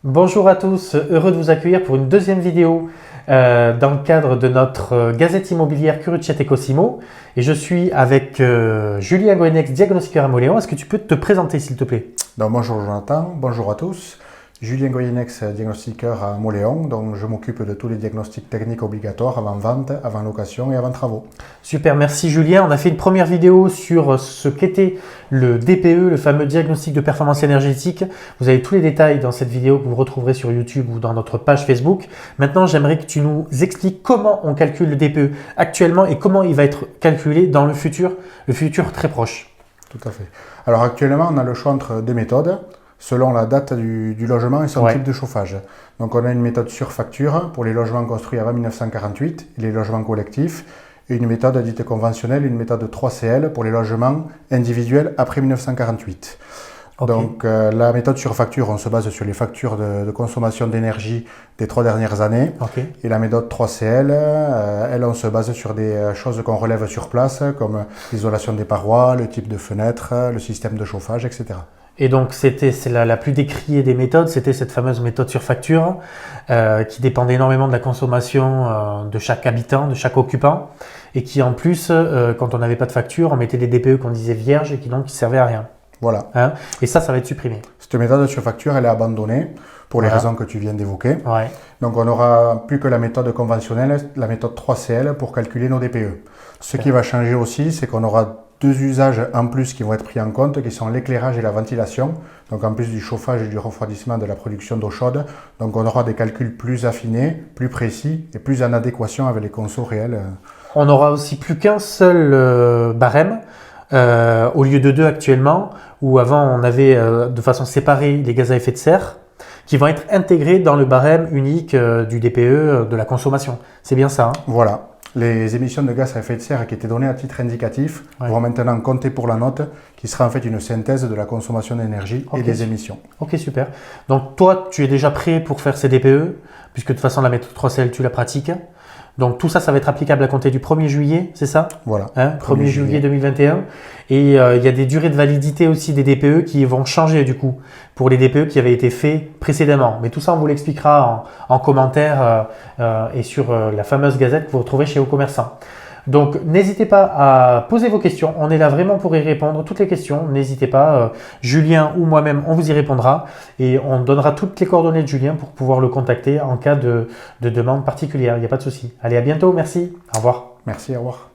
Bonjour à tous, heureux de vous accueillir pour une deuxième vidéo dans le cadre de notre gazette immobilière Curucciate Cosimo. Et je suis avec Julien Goyenex, diagnostiqueur à Mauléon. Est-ce que tu peux te présenter s'il te plaît? Donc, bonjour Jonathan, bonjour à tous. Julien Goyenex, diagnostiqueur à Mauléon. Donc, je m'occupe de tous les diagnostics techniques obligatoires avant vente, avant location et avant travaux. Super, merci Julien. On a fait une première vidéo sur ce qu'était le DPE, le fameux diagnostic de performance énergétique. Vous avez tous les détails dans cette vidéo que vous retrouverez sur YouTube ou dans notre page Facebook. Maintenant, j'aimerais que tu nous expliques comment on calcule le DPE actuellement et comment il va être calculé dans le futur très proche. Tout à fait. Alors, actuellement, on a le choix entre deux méthodes, selon la date du logement et son type de chauffage. Donc, on a une méthode sur facture pour les logements construits avant 1948 et les logements collectifs, et une méthode dite conventionnelle, une méthode 3CL pour les logements individuels après 1948. Okay. Donc, la méthode sur facture, on se base sur les factures de consommation d'énergie des 3 dernières années. Okay. Et la méthode 3CL, elle, on se base sur des choses qu'on relève sur place, comme l'isolation des parois, le type de fenêtre, le système de chauffage, etc. Et donc, c'est la plus décriée des méthodes, c'était cette fameuse méthode sur facture qui dépendait énormément de la consommation de chaque habitant, de chaque occupant, et qui en plus, quand on n'avait pas de facture, on mettait des DPE qu'on disait vierges et qui donc qui servaient à rien. Voilà. Hein? Et ça va être supprimé. Cette méthode sur facture, elle est abandonnée pour les raisons que tu viens d'évoquer. Ouais. Donc, on n'aura plus que la méthode conventionnelle, la méthode 3CL pour calculer nos DPE. Ce qui va changer aussi, c'est qu'on aura deux usages en plus qui vont être pris en compte, qui sont l'éclairage et la ventilation. Donc, en plus du chauffage et du refroidissement de la production d'eau chaude. Donc, on aura des calculs plus affinés, plus précis et plus en adéquation avec les consos réels. On n'aura aussi plus qu'un seul barème. Au lieu de deux actuellement, où avant on avait de façon séparée les gaz à effet de serre, qui vont être intégrés dans le barème unique du DPE de la consommation. C'est bien ça, hein? Voilà. Les émissions de gaz à effet de serre qui étaient données à titre indicatif vont maintenant compter pour la note, qui sera en fait une synthèse de la consommation d'énergie et des émissions. Ok, super. Donc toi, tu es déjà prêt pour faire ces DPE, puisque de toute façon la méthode 3CL, tu la pratiques. Donc tout ça, ça va être applicable à compter du 1er juillet, c'est ça? Voilà. Hein, 1er juillet 2021. Et il y a des durées de validité aussi des DPE qui vont changer du coup pour les DPE qui avaient été faits précédemment. Mais tout ça, on vous l'expliquera en commentaire et sur la fameuse gazette que vous retrouvez chez vos commerçants. Donc n'hésitez pas à poser vos questions, on est là vraiment pour y répondre, toutes les questions, n'hésitez pas, Julien ou moi-même on vous y répondra et on donnera toutes les coordonnées de Julien pour pouvoir le contacter en cas de demande particulière, il n'y a pas de souci. Allez, à bientôt, merci, au revoir. Merci, au revoir.